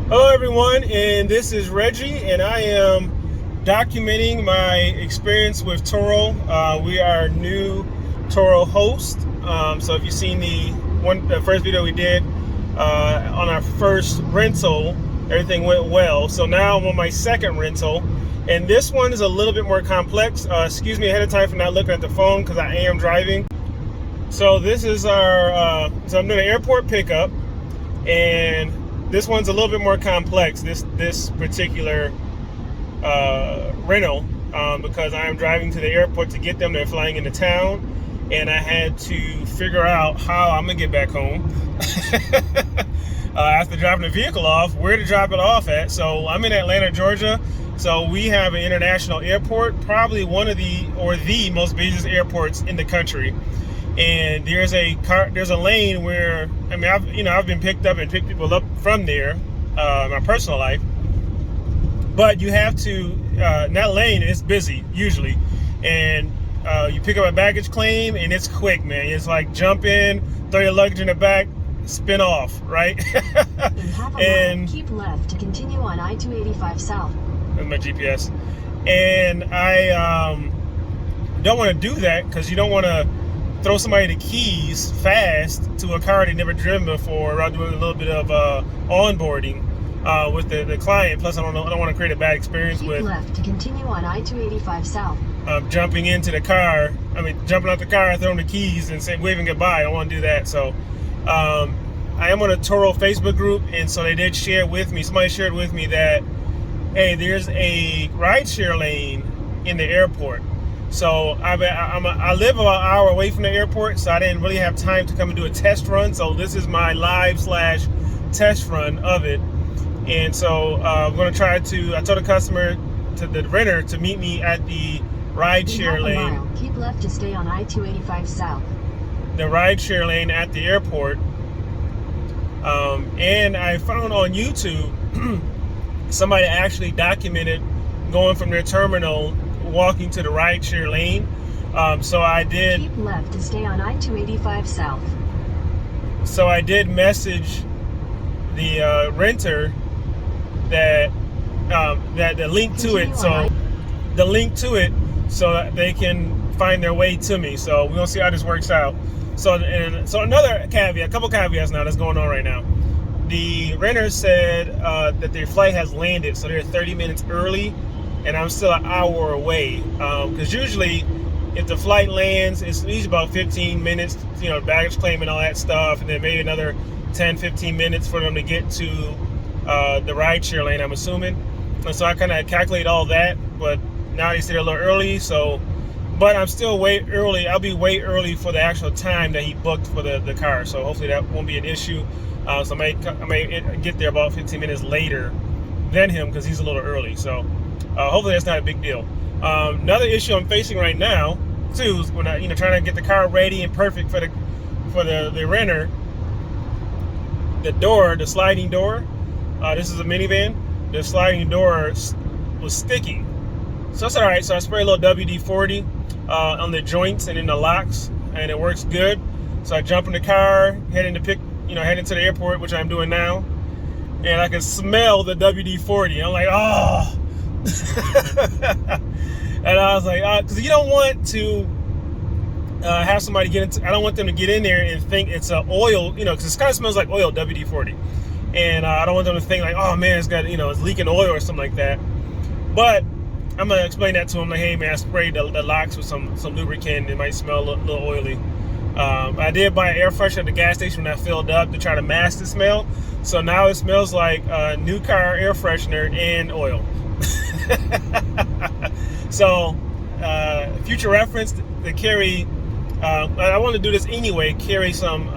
Hello everyone, and this is Reggie, and I am documenting my experience with Turo. We are new Turo host, so if you've seen the first video we did on our first rental, everything went well. So now I'm on my second rental, and this one is a little bit more complex. Excuse me ahead of time for not looking at the phone because I am driving. So this is our, so I'm doing an airport pickup, and this one's a little bit more complex, this particular rental, because I am driving to the airport to get them. They're flying into town, and I had to figure out how I'm gonna get back home after dropping the vehicle off, where to drop it off at. So I'm in Atlanta, Georgia. So we have an international airport, probably one of the most busiest airports in the country. And there's a lane where, I mean, I've been picked up and picked people up from there, in my personal life. But you have to, in that lane, it's busy usually, and you pick up a baggage claim, and it's quick, man. It's like jump in, throw your luggage in the back, spin off, right? In half a and mile, keep left to continue on I-285 South. That's my GPS. And I don't want to do that because you don't want to throw somebody the keys fast to a car they've never driven before, or I'll do a little bit of onboarding with the client. Plus, I don't want to create a bad experience Keep with left to continue on I-285 South. Jumping into the car. I mean, jumping out the car, throwing the keys, and saying waving goodbye. I don't want to do that. So, I am on a Turo Facebook group, and so they did share with me. Somebody shared with me that, hey, there's a rideshare lane in the airport. So I live about an hour away from the airport, so I didn't really have time to come and do a test run. So this is my live/test run of it. And so I'm going to try to, I told the customer, to the renter, to meet me at the rideshare lane. In half a mile, keep left to stay on I-285 South. The rideshare lane at the airport. And I found on YouTube, somebody actually documented going from their terminal walking to the rideshare lane. So I did. Keep left to stay on I-285 South. So I did message the renter that the link to it. So the link to it, so that they can find their way to me. So we're gonna see how this works out. So another caveat, a couple caveats now that's going on right now. The renter said that their flight has landed, so they're 30 minutes early, and I'm still an hour away. Because usually, if the flight lands, it's usually about 15 minutes, baggage claim and all that stuff, and then maybe another 10, 15 minutes for them to get to the rideshare lane, I'm assuming. And so I kind of calculate all that, but now they said they're a little early, so, but I'm still way early. I'll be way early for the actual time that he booked for the car, so hopefully that won't be an issue. So I may get there about 15 minutes later than him because he's a little early, so hopefully that's not a big deal. Another issue I'm facing right now too is when I trying to get the car ready and perfect for the renter. The sliding door, this is a minivan, the sliding door was sticky, so that's all right. So I spray a little WD-40 on the joints and in the locks, and it works good. So I jump in the car, heading to the airport, which I'm doing now, and I can smell the WD-40. I'm like, oh. And I was like, because you don't want to have somebody get into, I don't want them to get in there and think it's a oil, because it kind of smells like oil, WD-40. And I don't want them to think like, oh man, it's got, it's leaking oil or something like that. But I'm going to explain that to them, like, hey man, I sprayed the locks with some lubricant. It might smell a little oily. I did buy an air freshener at the gas station when I filled up to try to mask the smell. So now it smells like a new car air freshener and oil. So, future reference, to carry, I want to do this anyway, carry some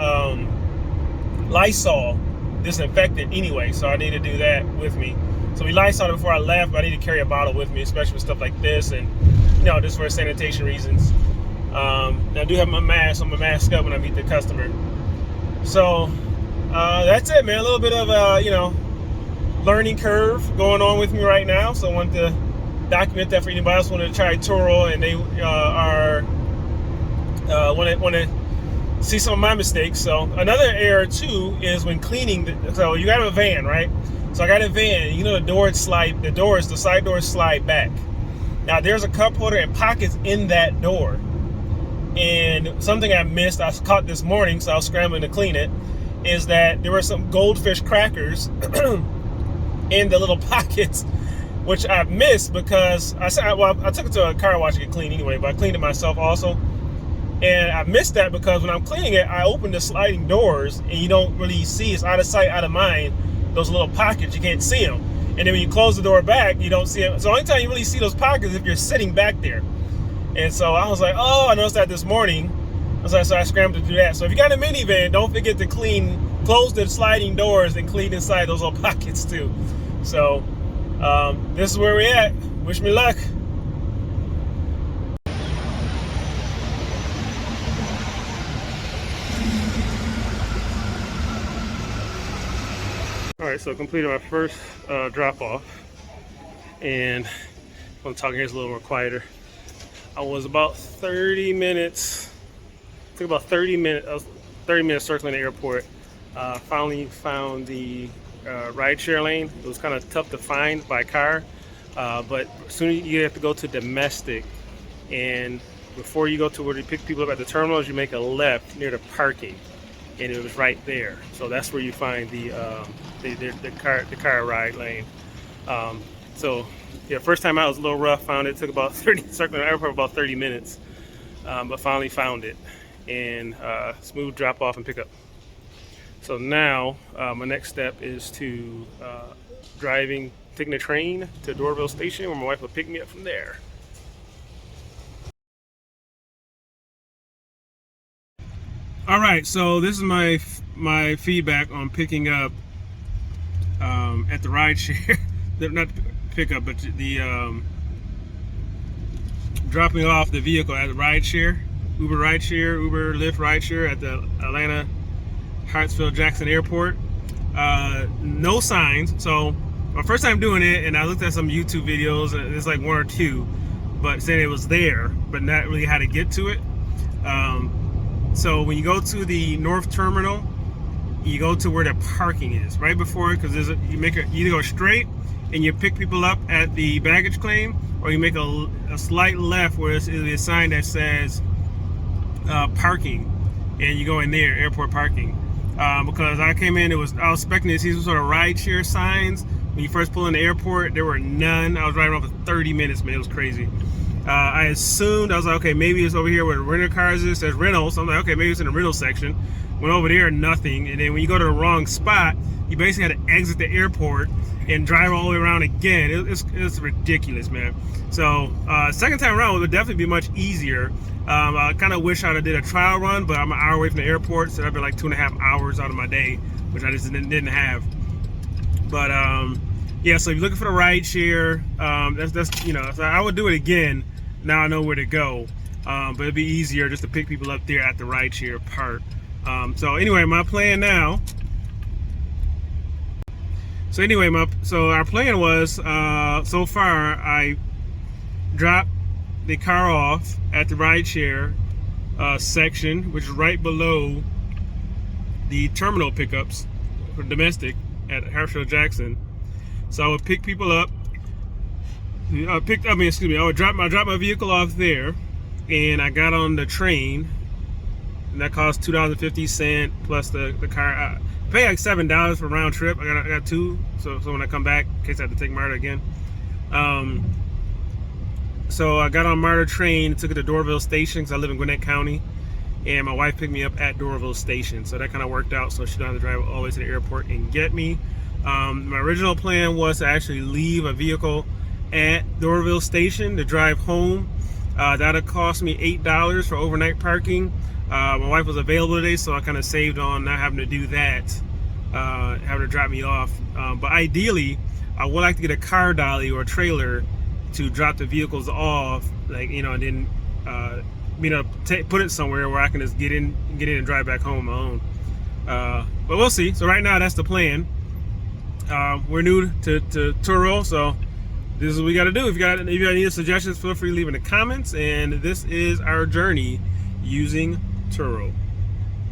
Lysol disinfectant anyway, so I need to do that with me. So we Lysol it before I left, but I need to carry a bottle with me, especially with stuff like this, and just for sanitation reasons. I do have my mask, so I'm gonna mask up when I meet the customer. So that's it, man. A little bit of learning curve going on with me right now. So I wanted to document that for anybody else wanting to try Turo, and they want to see some of my mistakes. So another error too is when cleaning. So you have a van, right? So I got a van. You know the side doors slide back. Now there's a cup holder and pockets in that door. And something I missed, I caught this morning, so I was scrambling to clean it, is that there were some goldfish crackers in the little pockets, which I missed because I took it to a car wash to get cleaned anyway, but I cleaned it myself also. And I missed that because when I'm cleaning it, I open the sliding doors and you don't really see, it's out of sight, out of mind, those little pockets, you can't see them. And then when you close the door back, you don't see them. So the only time you really see those pockets is if you're sitting back there. And so I was like, oh, I noticed that this morning. So I scrambled to do that. So if you got a minivan, don't forget to close the sliding doors and clean inside those little pockets too. So this is where we're at. Wish me luck. All right, so completed my first drop off, and I'm talking here is a little more quieter. I was about 30 minutes. Took about 30 minutes. I was 30 minutes circling the airport. Finally found the rideshare lane. It was kind of tough to find by car, but soon you have to go to domestic, and before you go to where you pick people up at the terminals, you make a left near the parking. And it was right there, so that's where you find the car ride lane. So yeah, first time out was a little rough. Found it, took about 30 circling the airport about 30 minutes, but finally found it, and smooth drop off and pick up. So now my next step is to taking the train to Doraville Station, where my wife will pick me up from there. All right, so this is my feedback on picking up at the rideshare, not pickup, but the dropping off the vehicle at the rideshare, Uber Lyft rideshare at the Atlanta Hartsfield Jackson Airport. No signs. So my first time doing it, and I looked at some YouTube videos, and there's like one or two, but saying it was there, but not really how to get to it. So when you go to the North Terminal, you go to where the parking is, right before it, because you either go straight and you pick people up at the baggage claim, or you make a slight left where there's a sign that says parking, and you go in there, airport parking. Because I came in, I was expecting to see some sort of rideshare signs. When you first pull in the airport, there were none. I was driving off for 30 minutes, man, it was crazy. I assumed, I was like, okay, maybe it's over here where the rental cars is. There's rentals. So I'm like, okay, maybe it's in the rental section. Went over there, nothing. And then when you go to the wrong spot, you basically had to exit the airport and drive all the way around again. It's ridiculous, man. So second time around would definitely be much easier. I kind of wish I'd have did a trial run, but I'm an hour away from the airport, so that'd be like 2.5 hours out of my day, which I just didn't have. But yeah, so if you're looking for the ride share, that's you know, so I would do it again. Now I know where to go, but it'd be easier just to pick people up there at the ride share part. So anyway, my plan now. So anyway, so our plan was so far I dropped the car off at the rideshare section, which is right below the terminal pickups for domestic at Hartsfield Jackson. So I would pick people up. I would drop my vehicle off there, and I got on the train, and that cost $2.50 plus the car. I pay like $7 for round trip. I got two, so when I come back, in case I have to take MARTA again. So I got on MARTA train, took it to Doraville Station because I live in Gwinnett County, and my wife picked me up at Doraville Station. So that kind of worked out, so she don't have to drive all the way to the airport and get me. My original plan was to actually leave a vehicle at Doraville Station to drive home. That'll cost me $8 for overnight parking. My wife was available today, so I kind of saved on not having to do that, having to drop me off. But ideally, I would like to get a car dolly or a trailer to drop the vehicles off, like, you know, and then put it somewhere where I can just get in and drive back home on my own. But we'll see. So right now, that's the plan. We're new to Turo, so this is what we got to do. If you got any suggestions, feel free to leave in the comments. And this is our journey using Turo.